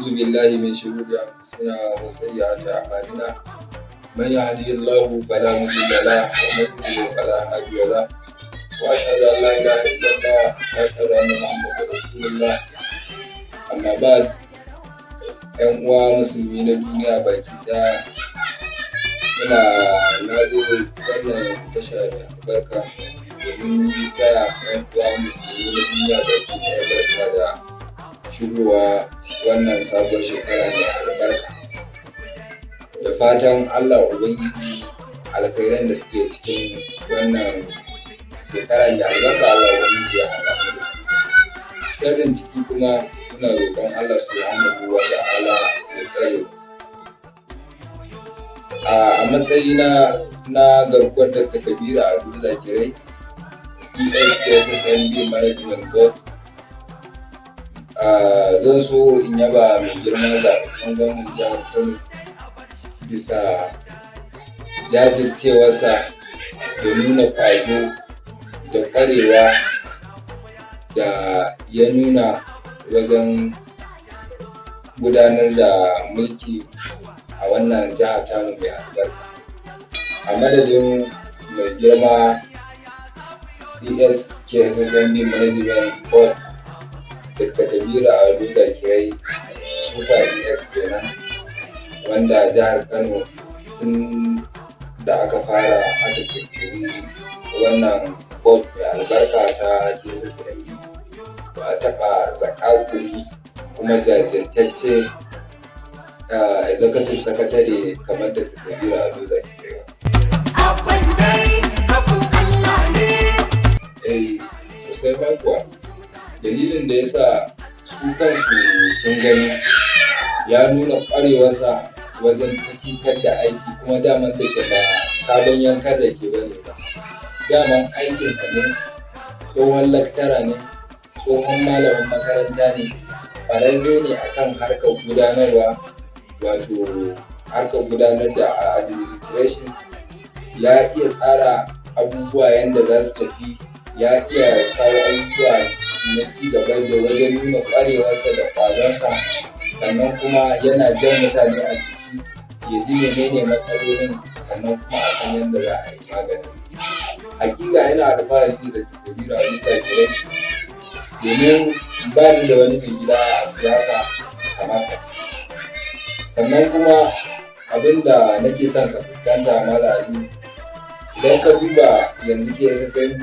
ونعوذ بالله من شرور أنفسنا وسيئات أعمالنا من يهده الله فلا مضل له ومن يضلل فلا هادي له وأشهد أن لا إله إلا الله وأشهد أن محمدا رسول الله أما بعد ‘yan uwa musulmi na duniya baki ɗaya na zo wannan tasha da albarka domin taya ‘yan uwa musulmi na duniya baki ɗaya barka da shigowa wannan sabuwar shekara mai albarka, da fatan Allah Ubangiji alkhairan da suke cikin wannan shekara mai albarka Allah Ubangiji ya haɗa mu da su. Sharrin ciki kuma muna roƙon Allah subhanahu wa ta'ala ya tsare. A matsayina na garkuwar Dr. Kabiru Ado Zakirai, ESKSSNB Management Board, zan so in yaba mai girma zaɓaɓɓen gwamnan jihar Kano bisa jajircewarsa da nuna ƙwazo da ƙwarewa da ya nuna wajen gudanar da mulki a wannan jiha tamu mai albarka. A madadin mai girma ESKSSNB Management Board Dr. Kabiru Ado Zakirai Super ES kenan, wanda jihar Kano tun da aka fara aka kirkiri wannan board mai albarka ta KSSNB ba a taɓa zakakuri kuma jajirtacce executive secretary kamar da Kabiru Ado Zakirai. Sosai ba kuwa. Dalilin da ya sa su kansu sun gani ya nuna ƙwarewarsa wajen tafiyar da aiki, kuma daman da ke ba sabon yankar da ke bane ba. Daman aikinsa ne, tsohon lakcara ne, tsohon malamin makaranta ne, ƙwararre ne akan harkar gudanarwa, wato harkar gudanar da administration. Ya iya tsara abubuwa yadda za su tafi, ya iya kawo abubuwa na ci gaba da wajen nuna ƙwarewarsa da ƙwazonsa, sannan kuma yana jan mutane a jiki ya ji menene matsalolin, sannan kuma a san yadda za a yi maganin su. Hakika yana alfahari da Kabiru Ado Zakirai domin ba ni da wani mai gida a siyasa kamar sa. Sannan kuma abin da nake son ka fuskanta Malam Ali, idan ka duba yanzu KSSNB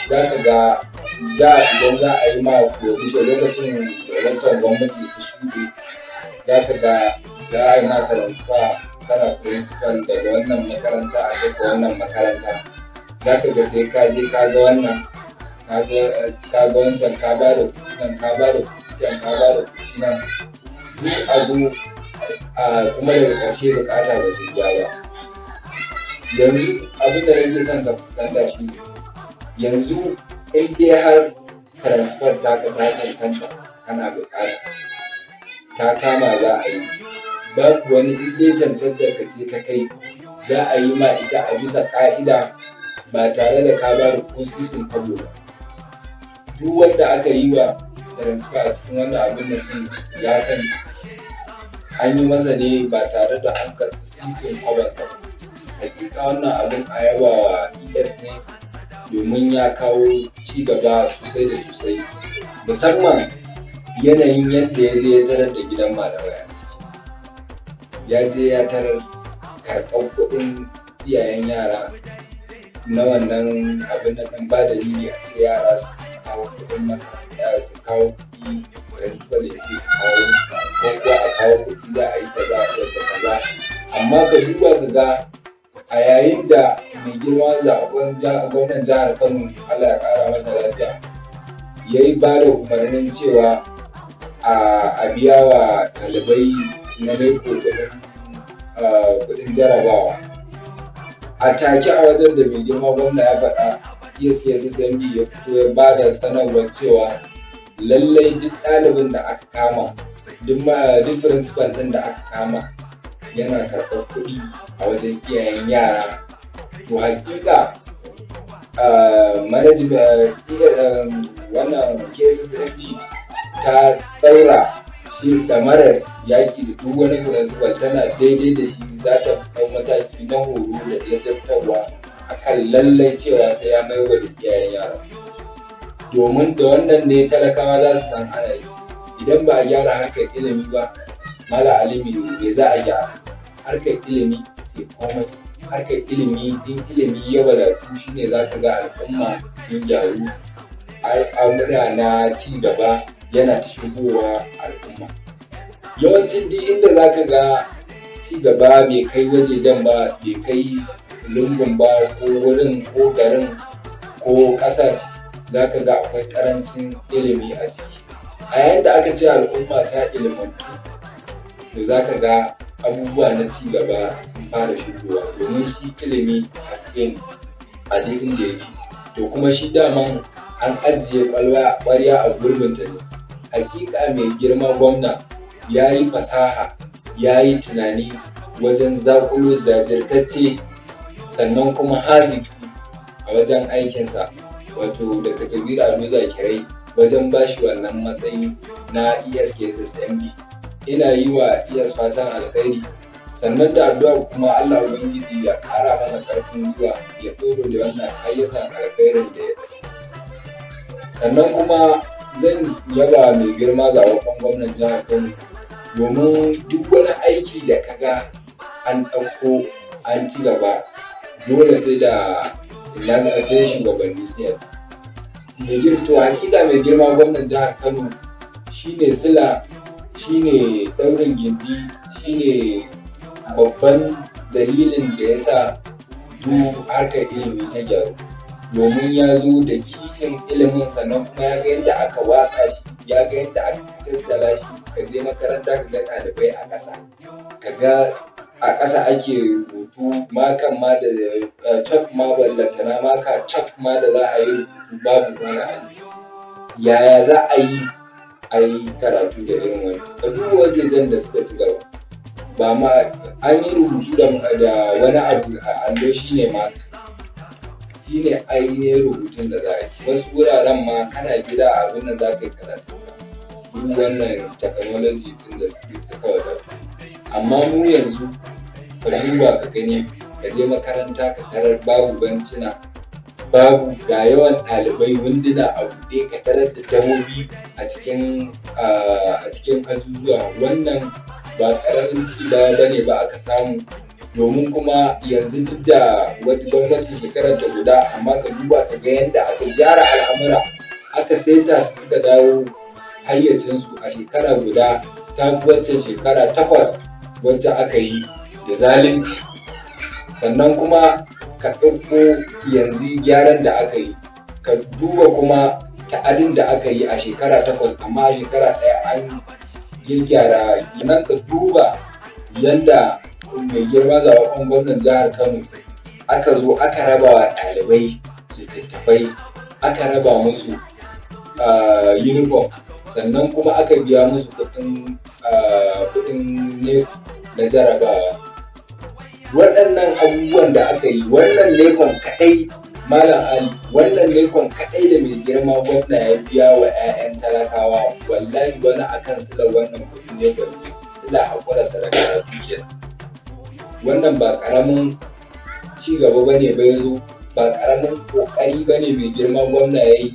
za ka ga da idan za a yi ma provision lokacin wancan gwamnati ta shuɗe, za ka ga za a yi ma transfer kana principal daga wannan makaranta a daga wannan makaranta. Za ka ga sai ka je ka ga wannan, ka ga wancan, ka ba da kuɗi nan, ka ba da kuɗi can, ka ba da kuɗi nan, duk a zo kuma daga ƙarshe buƙata ba su biya ba. Yanzu abin da nake son ka fuskanta shi, yanzu in dai har transfer ta ka ta cancanta kana buƙata ta kama za a yi, babu wani in dai cancantar ka ce ta kai, za a yi ma ita a bisa ƙa'ida ba tare da ka ba da constitution kwallo ba. Duk wanda aka yi wa transfer a cikin wannan abin nan ɗin ya sani an yi masa ne ba tare da an karɓi sisin kwabansa ba. Hakika wannan abin a yaba wa ES ne, domin ya kawo ci gaba sosai da sosai, musamman yanayin yadda ya je ya tarar da gidan malamai a ciki. Ya je ya tarar karɓar kuɗin iyayen yara na wannan abin da ɗan ba dalili a ce yara su kawo kuɗin makaranta, su kawo kuɗi principal ya ce su kawo, ko kuwa a kawo kuɗi za a yi kaza a wata kaza. Amma ka duba ka ga a yayin da mai girma gwamnan jihar Kano, Allah ya ƙara masa lafiya, ya yi ba da umarnin cewa a biya wa ɗalibai na NECO kuɗin jarabawa. A take a wajen da mai girma gwamna ya faɗa, ESKSSNB ya fito ya ba da sanarwar cewa lallai duk ɗalibin da aka kama, duk principal ɗin da aka kama yana karɓar kuɗi a wajen iyayen yara. To hakika wannan KSSNB ta ɗaura shi ɗamarar yaƙi da duk wani principal tana daidai da shi, za ta ɗau mataki na horo da ladabtarwa akan lallai cewa sai ya maiwa da iyayen yara, domin da wannan ne talakawa za su san ana yi. Idan ba a gyara harkar ilimi ba, Malam Alimi, me za a gyara? Harkar ilimi sai komai. Harkar ilimi, in ilimi ya wadatu shi ne za ka ga al'umma sun gyaru, al'amura na ci gaba yana ta shigowa al'umma. Yawancin duk inda za ka ga ci gaba bai kai wajejen ba, bai kai lungun ba ko wurin ko garin ko ƙasar, za ka ga akwai ƙarancin ilimi a ciki. A yayin da aka ce al'umma ta ilimantu, to za ka ga abubuwa na ci gaba sun fara shigowa, domin shi ilimi haske ne a duk inda yake. To kuma shi daman an ajiye ƙwarya a gurbinta ne. Hakika mai girma gwamna ya yi fasaha, ya yi tunani wajen zaƙulo jajirtacce sannan kuma haziki a wajen aikinsa, wato Dr. Kabiru Ado Zakirai, wajen bashi wannan matsayi na ESKSSMD. Ina yi wa ES fatan alkhairi, sannan da addu'a kuma Allah Ubangiji ya ƙara masa ƙarfin gwiwa ya ɗoro da wannan ayyukan alkhairin da ya yi. Sannan kuma zan yaba mai girma zaɓaɓɓen gwamnan jihar Kano, domin duk wani aiki da ka ga an ɗauko an ci gaba, dole sai shugabanni sai to hakika mai girma gwamnan jihar Kano shine sila, shine ɗaurin gindi, shine babban dalilin da ya sa duk harkar ilimi ta gyaru, domin ya zo da kishin ilimin, sannan kuma ya ga yadda aka watsa shi, ya ga yadda aka tattala shi. Ka je makaranta ka ga ɗalibai a ƙasa, ka ga a ƙasa ake rubutu, makan ma da chalk ma, ballantana maka chalk ma da za a yi rubutu babu wani abu. Yaya za a yi karatu da irin wani? Ka duba wajejen da suka ci gaba, ba ma an yi rubutu da wani abu a allo, shine maka, shine ainihin rubutun da za a yi. Wasu wuraren ma kana gida abin da za ka yi karatu duk wannan technology din da suka wadatu. Amma mu yanzu ka duba ka gani, ka je makaranta ka tarar babu bencina, babu, ga yawan ɗalibai, wunduna a buɗe, ka tarar da dabobi a cikin azuzuwa. Wannan ba ƙaramin ci baya bane ba aka samu, domin kuma yanzu duk da gwamnatin shekarar ta guda, amma ka duba ka ga yadda aka gyara al'amura, aka saita su suka dawo hayyacinsu a shekara guda, ta fi waccan shekara 8 wacce aka yi da zalunci. Sannan kuma ka ɗauko yanzu gyaran da aka yi, ka duba kuma ta'adin da aka yi a shekara 8, amma a shekara 1 an gyara. Nan ka duba yadda mai girma zaɓaɓɓen gwamnan jihar Kano aka zo aka raba wa ɗalibai littattafai, aka raba musu uniform, sannan kuma aka biya musu kuɗin ne na jarabawa. Waɗannan abubuwan da aka yi, wannan nekon kaɗai, Malam Ali, wannan nekon kaɗai da mai girma gwamna ya biya wa 'ya'yan talakawa, wallahi wani akan sila wannan kuɗin nekon ne, sila haƙura sadaka kenan. Wannan ba ƙaramin ci gaba bane ba yazo, ba ƙaramin ƙoƙari bane mai girma gwamna ya yi.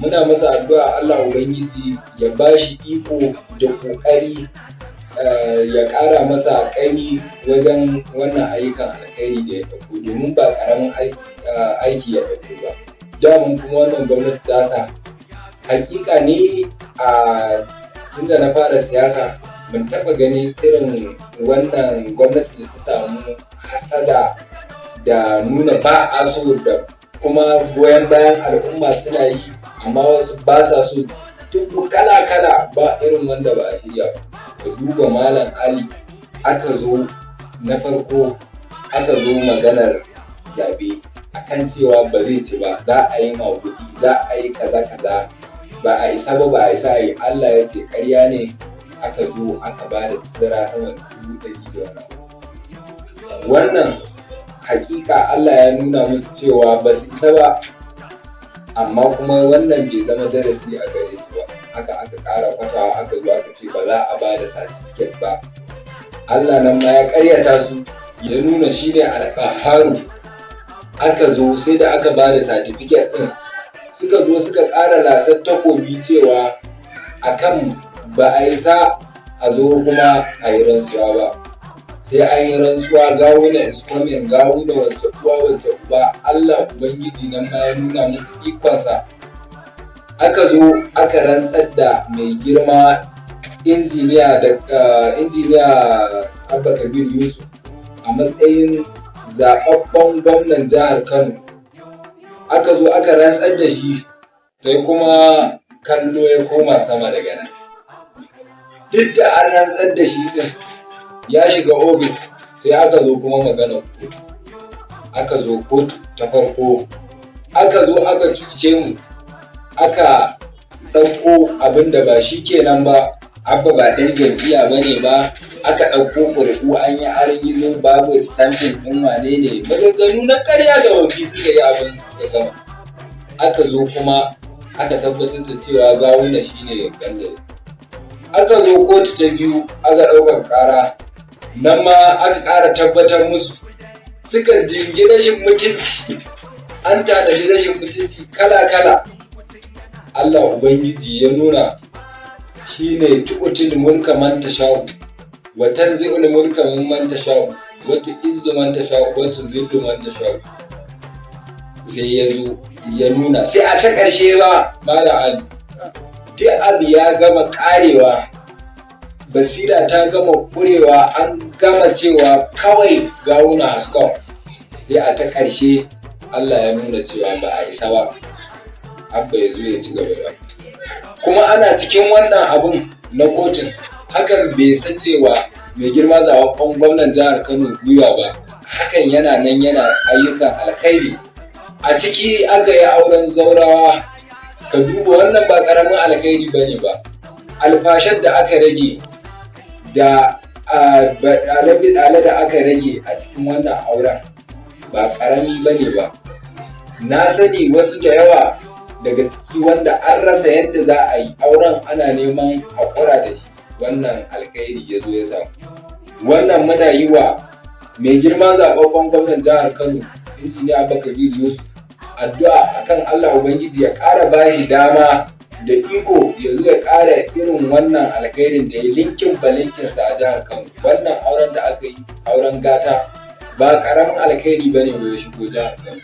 Muna masa addu'a Allah Ubangiji ya bashi iko da ƙoƙari, ya ƙara masa ƙaimi wajen wannan ayyukan alkhairi da ya ɗauko, domin ba ƙaramin aiki ya ɗauko ba. Daman kuma wannan gwamnati ta sa hakika ne, tunda na fara siyasa ban taɓa gani irin wannan gwamnati da ta samu hasada da nuna ba a so, da kuma goyon bayan al'umma suna yi, amma wasu ba sa so, duk kala-kala ba irin wanda ba a shirya ba. Ka duba Malam Ali, aka zo na farko, aka zo maganar zaɓe akan cewa ba zai ci ba, za a yi maguɗi, za a yi kaza, ba a isa ba, ba a isa a yi. Allah ya ce ƙarya ne, aka zo aka ba da tazara sama da 100 da wani. Wannan hakika Allah ya nuna musu cewa ba su isa ba, amma kuma wannan bai zama darasi a gare su ba. haka aka ƙara kwatawa aka zo aka ce ba za a ba da certificate ba. Allah nan ma ya ƙaryata su ya nuna shine alƙaharu. Aka zo sai da aka ba da certificate ɗin suka zo suka ƙara lasar takobi cewa akan ba a yi sa a zo kuma a yi rantsuwa ba, sai an yi rantsuwa gawuna is coming, gawuna wacce uwa wacce uba. Allah Ubangiji nan ma ya nuna musu ikonsa. Aka zo aka rantsar da mai girma injiniya Abba Kabir Yusuf a matsayin zaɓaɓɓen gwamnan jihar Kano. Aka zo aka rantsar da shi sai kuma kallo ya koma sama daga nan. Duk da an rantsar da shi din ya shiga ofis sai aka zo kuma magana kotu. Aka zo kotu ta farko, aka zo aka cuce mu, aka ɗauko abin da ba shi kenan ba. Abba ba ɗan jam'iyya ba ne ba, aka ɗauko ƙuri'u an yi argizo babu stamping ɗin wane ne, maganganu na ƙarya da wafi suka yi abin suka gama. Aka zo kuma aka tabbatar da cewa gawuna shi ne ƙandare. Aka zo kotu ta biyu aka ɗaukar ƙara, nan ma aka ƙara tabbatar musu suka dingi rashin mutunci, an tanadi rashin mutunci kala-kala. Allah Ubangiji ya nuna shi ne tu'util mulka man tasha'u wa tanzi'ul mulka mimman tasha'u wa tu'izzu man tasha'u wa tuzillu man tasha'u. Sai ya zo ya nuna, sai a ta ƙarshe ba Malam Ali, duk abu ya gama ƙarewa, basira ta gama ƙurewa, an gama cewa kawai gawuna haskon, sai a ta ƙarshe Allah ya nuna cewa ba a isa ba. Abba ya zo ya ci gaba da kuma ana cikin wannan abun na kotun, hakan bai sacewa mai girma zaɓaɓɓen gwamnan jihar Kano gwiwa ba. Hakan yana nan yana ayyukan alkhairi. A ciki aka yi auren zaurawa, ka duba wannan ba ƙaramin alkhairi ba ne ba. Alfashar da aka rage da ɗale da aka rage a cikin wannan auren ba ƙarami ba ne ba. Na sani wasu da yawa daga ciki wanda an rasa yadda za a yi auren ana neman haƙura da shi, wannan alkhairi ya zo ya samu. Wannan muna yi wa mai girma zaɓaɓɓen gwamnan jihar Kano injiniya Abba Kabir Yusuf addu'a akan Allah Ubangiji ya ƙara bashi dama da iko ya zo ya ƙara irin wannan alkhairin da ya linkin balinkinsa a jihar Kano. Wannan auren da aka yi, auren gata, ba ƙaramin alkhairi ba ne ba ya shigo jihar Kano.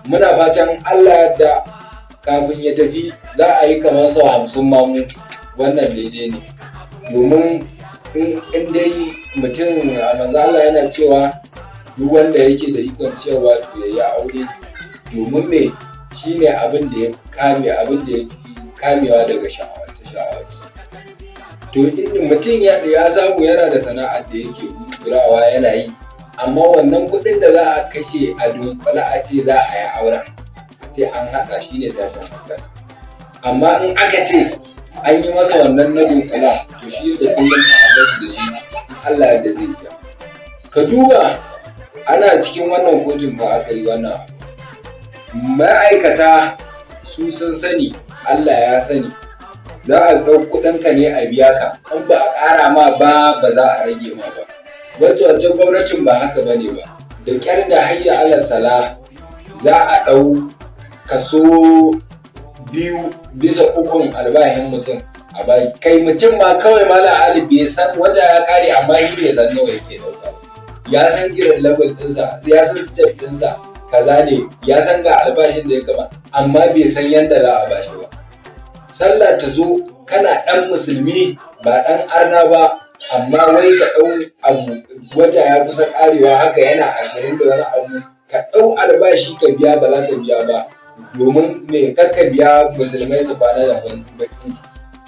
Muna fatan Allah da kafin ya tafi za a yi kamar sau 50 mamu, wannan daidai ne. Domin in dai mutum a manzo Allah yana cewa duk wanda yake da ikon ciyarwa to ya yi aure, domin me shi ne abin da ya kame, abin da ya fi kamewa daga sha'awace. To mutum ya samu yana da sana'ar da yake gurawa yana yi, amma wannan kuɗin da za a kashe a dunkula a ce za a yi auren sai an haɗa shi ne tashin hankali. Amma in aka ce an yi masa wannan na dunkula to shi da kullum a bashi da shi Allah yadda zai biya. Ka duba ana cikin wannan kotun ba aka yi wannan abu. Ma'aikata su sun sani, Allah ya sani, za a ɗau kuɗinka ne a biya ka, in ba a ƙara ma ba za a rage ma ba. Wacce gwamnatin ba haka ba ne ba, da ƙyar da hayya ala sala za a ɗau kaso 2/3 albashin mutum a bai. Kai mutum ma kawai Malam Ali bai san wata ya ƙare, amma shi bai san nawa yake ɗauka. Ya san giran level ɗinsa, ya san step ɗinsa kaza ne, ya san ga albashin da ya kama, amma bai san yadda za a bashi ba. Sallah ta zo kana ɗan musulmi ba ɗan arna ba, amma wai ka ɗau abu wata ya kusa ƙarewa haka yana 20 da wani abu, ka ɗau albashi ka biya ba za ka biya ba, domin me kakka biya musulmai su kwana da bakin ciki.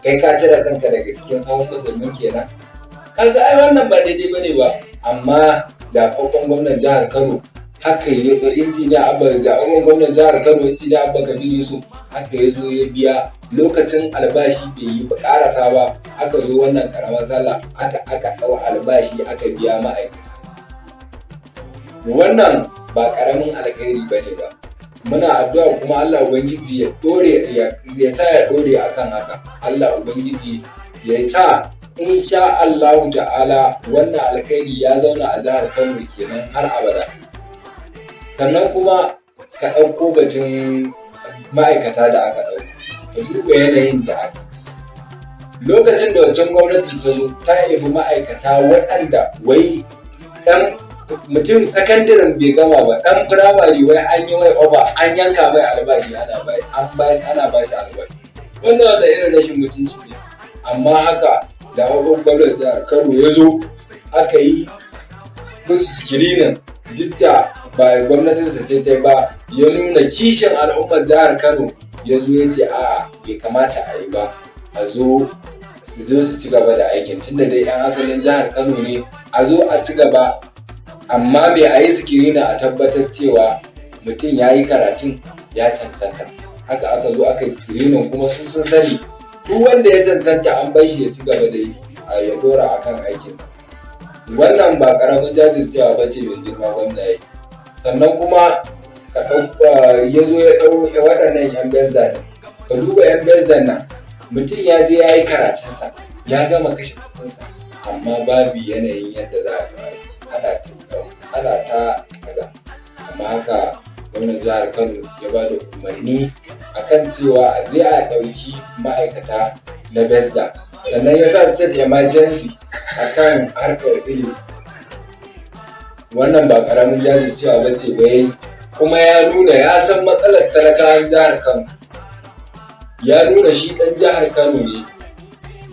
Kai ka cire kanka daga cikin sahun musulmin kenan. Kaga ai wannan ba daidai bane ba. Amma zaɓaɓɓen gwamnan jihar Kano haka ya injiniya Abba, zaɓaɓɓen gwamnan jihar Kano injiniya Abba Kabir Yusuf haka ya zo ya biya lokacin albashi bai yi ƙarasa ba, aka zo wannan ƙaramar sallah aka ɗau albashi aka biya ma'aikata. Wannan ba ƙaramin alkhairi ba ne ba. muna addu'a kuma Allah Ubangiji ya sa ya dore akan haka. Allah Ubangiji ya sa insha Allah ta'ala wannan alkhairi ya zauna a jihar Kano kenan har abada. Sannan kuma ka ɗauko batun ma'aikata da aka ɗauka, ka duba yanayin da aka lokacin da wancan gwamnati ta zo ta yabi ma'aikata waɗanda wai ɗan mutum sakandaren bai gama ba, ɗan firamare wai an yi mai oba, an yanka mai albashi ana ba shi albashi. Wannan wanda irin rashin mutunci ne. Amma haka zaɓaɓɓen gwamnati jihar Kano ya zo aka yi musu screening, duk da ba gwamnatinsa ce ta ba, ya nuna kishin al'ummar jihar Kano, ya zo ya ce a bai kamata a yi ba, a zo su ci gaba da aikin tunda dai 'yan asalin jihar Kano ne, a zo a ci gaba. Amma bai a yi screening a tabbatar cewa mutum ya yi karatun ya cancanta. Haka aka zo aka yi screening kuma sun sani duk wanda ya cancanta an bar shi ya ci gaba da ya dora akan aikinsa. Wannan ba karamin jajircewa ba ce mai girma gwamna ya yi. Sannan kuma ya zo ya ɗau waɗannan 'yan bezda ne. Ka duba 'yan bezda nan, mutum ya je ya yi karatunsa, ya gama kashe kuɗinsa, amma babu yanayin yadda za a ana ta kaza. Amma haka gwamnan jihar Kano ya ba da umarni akan cewa a je a ɗauki ma'aikata na bezda, sannan ya sa state emergency akan harkar ilimi. Wannan ba ƙaramin jajircewa ba ce ba, kuma ya nuna ya san matsalar talakawan jihar Kano, ya nuna shi ɗan jihar Kano ne,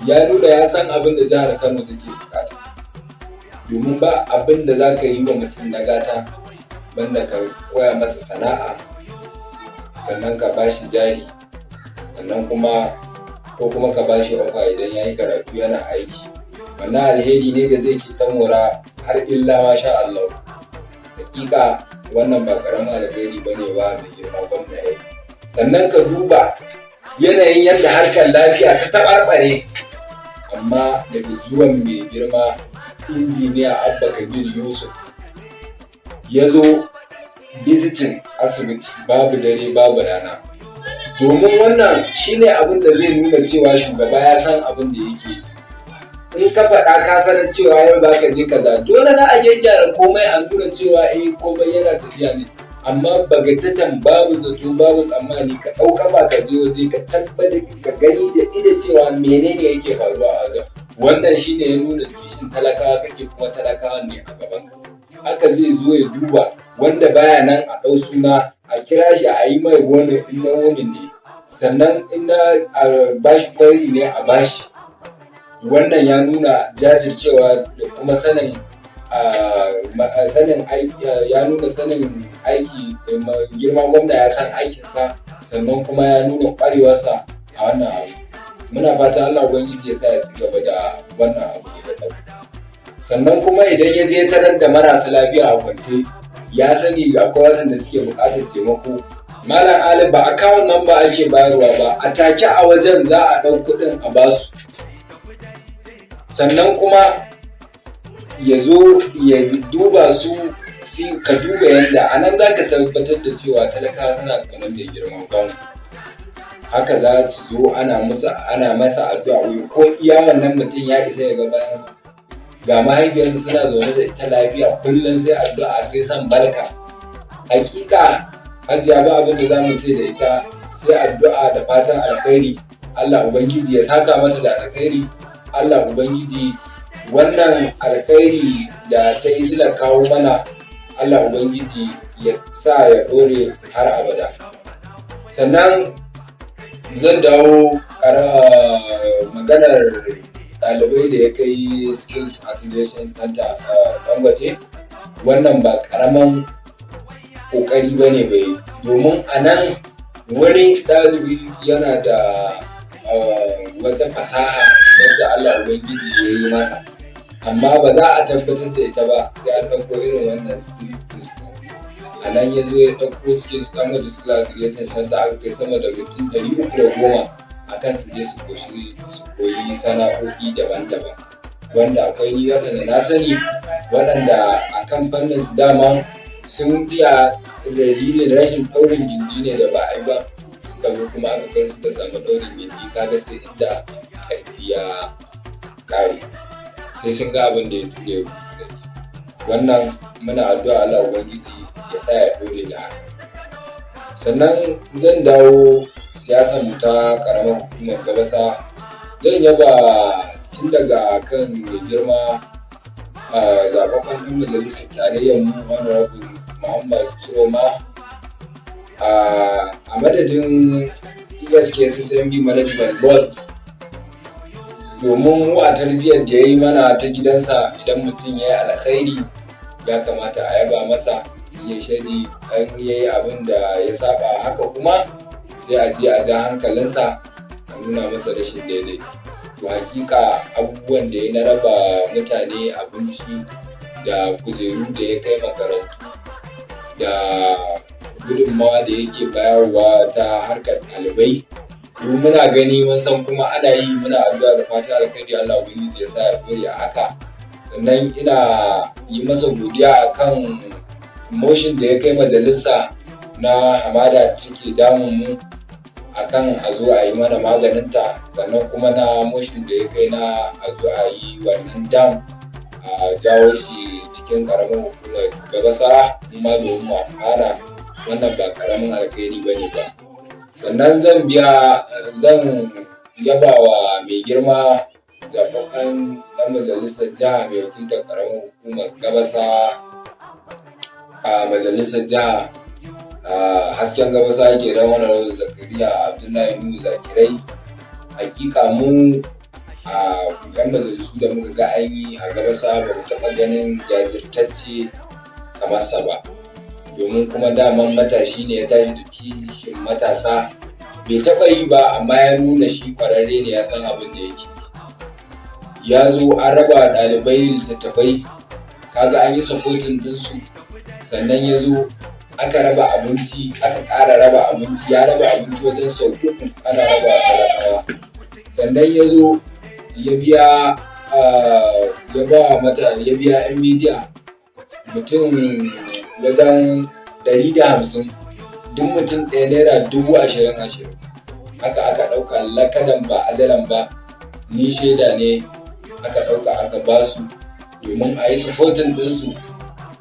ya nuna ya san abin da jihar Kano take bukata. Domin ba abin da za ka yi wa mutum na gata banda ka koya masa sana'a, sannan ka ba shi jari, sannan kuma ka ba shi ofa idan ya yi karatu yana aiki. Wannan alheri ne da zai ke ta mora har illa ma sha Allah. Hakika wannan ba karamin alheri ba ne ba mai girma gwamna ya yi. Sannan ka duba yanayin yadda harkar lafiya ta taɓarɓare, amma daga zuwan mai girma injiniya Abba Kabir Yusuf ya zo visiting asibiti babu dare babu rana. Domin wannan shine abin da zai nuna cewa shugaba ya san abin da yake yi. In ka faɗa ka sanar cewa yau za ka je kaza, dole na a gyaggyara komai a nuna cewa komai yana tafiya ne. Amma bagatatan babu zato babu tsammani ka ɗauka ba ka je waje ka tabbatar ka gani da ido cewa menene yake faruwa a wajen. Wannan shine ya nuna kishin talakawa kake, kuma talakawa ne a gaban ka. Haka zai zo ya duba wanda baya nan a ɗau suna, a kira shi a yi mai wani in na wani ne, sannan in na bashi kwari ne a bashi. Wannan ya nuna jajircewa da kuma sanin ya nuna sanin aiki. Girma gwamna ya san aikinsa, sannan kuma ya nuna ƙwarewarsa a wannan abu. Muna fata Allah Ubangiji ya sa ya ci gaba da wannan abu da ɗauka. Sannan kuma idan ya je tarar da marasa lafiya a kwance, ya sani akwai waɗanda suke buƙatar taimako. Malam Ali ba akawun nan ba ake bayarwa ba, a take a wajen za a ɗau kuɗin a basu. Sannan kuma ya zo ya duba su, ka duba yadda a nan za ka tabbatar da cewa talakawa suna kamar da girman gwamna. Haka za su zo ana masa addu'a, ko iya wannan mutum ya isa ya ga bayansa. Ga mahaifiyarsa suna zaune da ita lafiya, kullum sai addu'a sai san barka. Hakika Hajiya ba abin da za mu ce da ita sai addu'a da fatan alkhairi. Allah Ubangiji ya saka mata da alkhairi. Allah Ubangiji wannan alkhairi da ta yi sila kawo mana, Allah Ubangiji ya sa ya ɗore har abada. Sannan zan dawo maganar ɗalibai da ya kai Skills Activation Center Dangote. Wannan ba ƙaramin ƙoƙari ba ne bai, domin a nan wani ɗalibi yana da wata fasaha wacce Allah Ubangiji ya yi masa, amma ba za a tabbatar da ita ba sai an ɗauko irin wannan skills. A nan ya zo ya ɗauko skills ɗan wajen Skills Activation Center aka kai sama da mutum 310 a kan su je su koyi sana'o'i daban-daban, wanda akwai ni waɗanda na sani waɗanda a kan fannin su dama sun iya dalilin rashin ɗaurin gindi ne da ba a yi ba, suka zo kuma aka kai suka samu ɗaurin gindi, kaga sai inda ƙarfi ya ƙare, sai sun ga abin da ya ture wannan. Muna addu'a Allah Ubangiji ya sa ya ɗore da haka. Sannan zan dawo siyasar mu ta ƙaramar hukumar Gabasa. Zan yaba tun daga kan mai girma zaɓaɓɓen ɗan majalisar tarayyar mu Honorable Muhammad Chiroma a madadin ESKSSMB Management Board, domin mu a tarbiyyar da ya yi mana ta gidansa, idan mutum ya yi alkhairi ya kamata a yaba masa, ya shari an yi abin da ya saba haka kuma sai a je a ja hankalinsa a nuna masa rashin daidai. To hakika abubuwan da ya na raba mutane abinci da kujeru da ya kai makarantu da gudunmawa da yake bayarwa ta harkar ɗalibai, muna gani mun san kuma ana yi, muna addu'a da fata alkhairi Allah Ubangiji ya sa ya dore a haka. Sannan ina yi masa godiya akan motion da ya kai majalisa na hamada take damun mu akan a zo a yi mana maganinta, sannan kuma na motion da ya kai na a zo a yi wannan dam a jawo shi cikin ƙaramin hukumar Gabasa kuma domin mu amfana. Wannan ba ƙaramin alkhairi bane ba. Sannan zan yaba wa mai girma zaɓaɓɓen ɗan majalisar jiha mai wakiltar ƙaramin hukumar Gabasa a majalisar jiha hasken Gabasa ke da Honorable Zakariya Abdullahi Nuhu Zakirai. Hakika mu a yan majalisu da muka ga an yi a Gabasa ba mu taɓa ganin jajirtacce kamar sa ba, domin kuma daman matashi ne ya tashi da kishin matasa, bai taɓa yi ba amma ya nuna shi ƙwararre ne, ya san abin da yake. Ya zo an raba ɗalibai littattafai, kaga an yi supporting ɗinsu. Sannan ya zo aka raba abinci, aka ƙara raba abinci, ya raba abinci wajen sau 3 ana raba talakawa. Sannan ya zo ya biya yan media mutum wajen 150, duk mutum ɗaya naira 20,000. Haka aka ɗauka lakadan ba adalan ba, ni shaida ne, aka ɗauka aka ba su domin a yi supporting ɗinsu,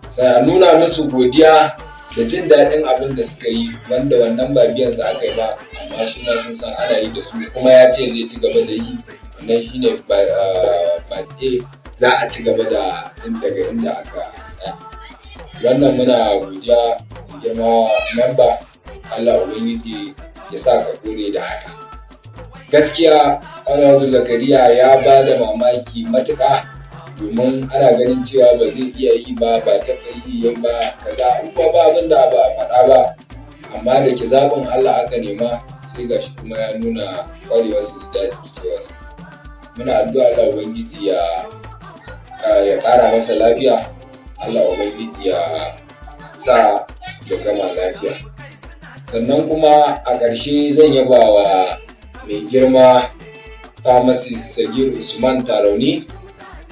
sai a nuna musu godiya da jin daɗin abin da suka yi, wanda wannan ba biyan su aka yi ba, amma su ma sun san ana yi da su, kuma ya ce zai ci gaba da yi. Wannan shine ba za a ci gaba da daga inda aka tsaya. Wannan muna godiya girma memba, Allah Ubangiji ya sa ka dore da haka. Gaskiya Honorable Zakariya ya ba da mamaki matuƙa, domin ana ganin cewa ba zai iya yi ba, ba taɓa yi ba kaza, ba abin da ba a faɗa ba, amma da ke zaɓin Allah aka nema, sai gashi kuma ya nuna ƙwarewarsu da jajircewarsu. Muna addu'a Allah Ubangiji ya ƙara masa lafiya, Allah Ubangiji ya sa ya gama lafiya. Sannan kuma a ƙarshe zan yaba wa mai girma Pharmacist Sagir Usman Tarauni,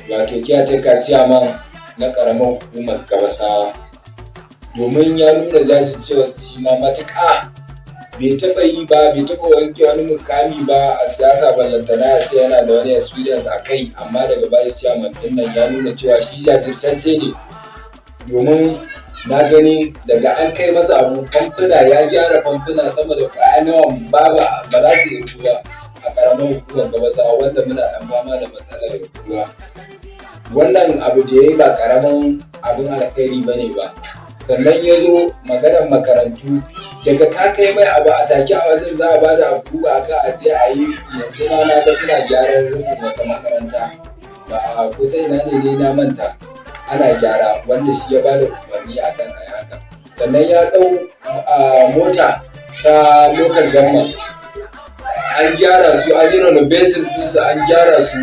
wato caretaker chairman na ƙaramar hukumar Gabasa, domin ya nuna jajircewarsa shi ma matuƙa. Bai taɓa yi ba, bai taɓa wanke wani mukami ba a siyasa, ballantana ya ce yana da wani experience a kai, amma daga vice chairman ɗin nan ya nuna cewa shi jajirtacce ne, domin na gani daga an kai masa abu, famfuna ya gyara famfuna sama da ƙananan ba za su yi ruwa a ƙaramar hukumar Gabasa, wanda muna ɗan fama da matsalar ruwa. Wannan abu da ya yi ba ƙaramin abin alkhairi ba ne ba. Sannan ya zo maganar makarantu, daga ka kai mai abu a take a wajen za a ba da abu a ka a je a yi. Yanzu ma na ga suna gyaran rufin wata makaranta, ba a ko ta ina ne na manta, ana gyara, wanda shi ya ba da umarni a kan a haka. Sannan ya ɗau mota ta local government, an gyara su, an yi renovating ɗinsu, an gyara su,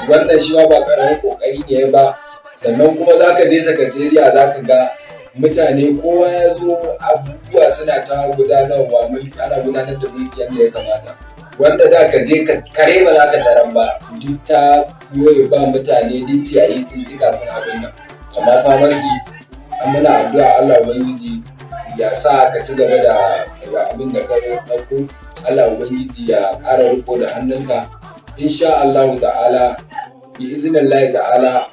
wannan shi ma ba ƙaramin ƙoƙari ne ba. Sannan kuma za ka je sakatariya za ka ga mutane kowa ya zo, abubuwa suna ta gudanarwa, ana gudanar da mulki yadda ya kamata, wanda da ka je kare ba za ka taran ba, duk ta yoye ba mutane, duk ciyayi sun cika sun abin nan. Amma famasi an muna addu'a Allah Ubangiji ya sa ka ci gaba da abin da ka ɗauko. Allah ubangiji ya ƙara riko da hannunka insha Allah ta'ala, bi iznillahi ta'ala.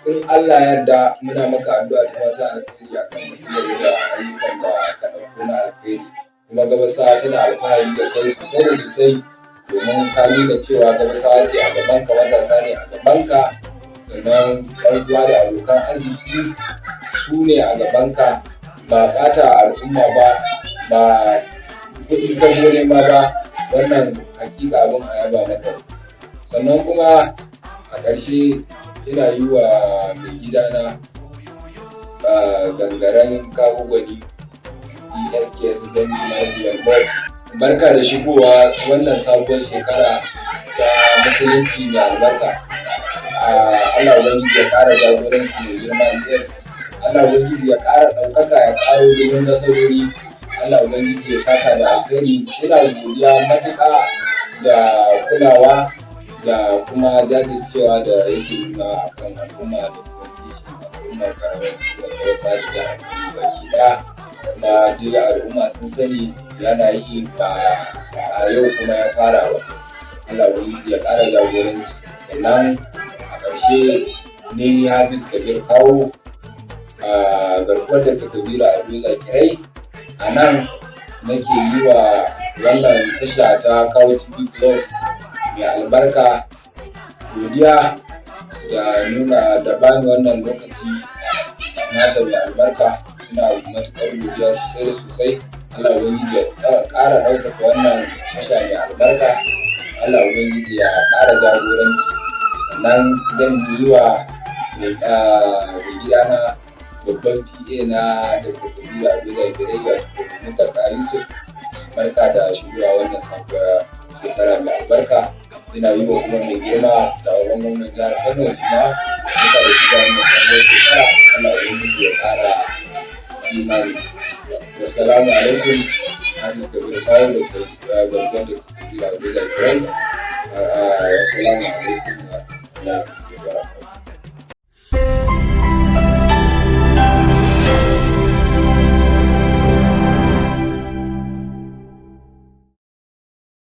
In Allah ya yarda muna maka addu'a ta fata alkhairi akan mutum da ayyukan da ka ɗauko na alkhairi, kuma Gabasawa tana alfahari da kai sosai da sosai, domin ka nuna cewa Gabasawa ce a gabanka, matasa ne a gabanka, sannan ɗan uwa da abokan arziki su ne a gabanka, ba ɓata al'umma ba kuɗi ka zo nema ba. Wannan hakika abin a yaba maka. Sannan kuma a ƙarshe ina yi wa mai gidana gangaren kawo gwani ESKS Zambi Management Board barka da shigowa wannan sabuwar shekara ta musulunci mai albarka. Allah ubangiji ya ƙara jagoranci mai girma ES, Allah ubangiji ya ƙara ɗaukaka, ya ƙaro domin nasarori, Allah ubangiji ya saka da alkhairi. Ina godiya matuƙa da kulawa da kuma jajircewa da yake nuna a kan al'umma da kuma kishin al'ummar karamar Gabasawa da jihar Kano baki ɗaya. Kuma duk al'umma sun sani yana yi ba a yau kuma ya fara ba. Allah ubangiji ya ƙara jagoranci. Sannan a ƙarshe ni Hafiz Kabir Kawo garkuwar da ta Kabiru Ado Zakirai a nan nake yi wa wannan tasha ta Kawo TV Plus mai albarka godiya da nuna da bani wannan lokaci nasa mai albarka. Ina matuƙar godiya sosai da sosai. Allah ubangiji ya ƙara ɗaukaka wannan tasha mai albarka, Allah ubangiji ya ƙara jagoranci. Sannan zan yi wa mai gidana babban PA na Dr. Kabiru Ado Zakirai wato Muntaka Yusuf barka da shigowa wannan sabuwar shekara mai albarka. Ina yi wa kuma mai girma da gwamnan jihar Kano kuma barka da shigowa wannan sabuwar shekara. Allah ubangiji ya ƙara imani. Wassalamu alaikum. Hafiz Kabir Kawo da garkuwar da Kabiru Ado Zakirai. Wassalamu alaikum.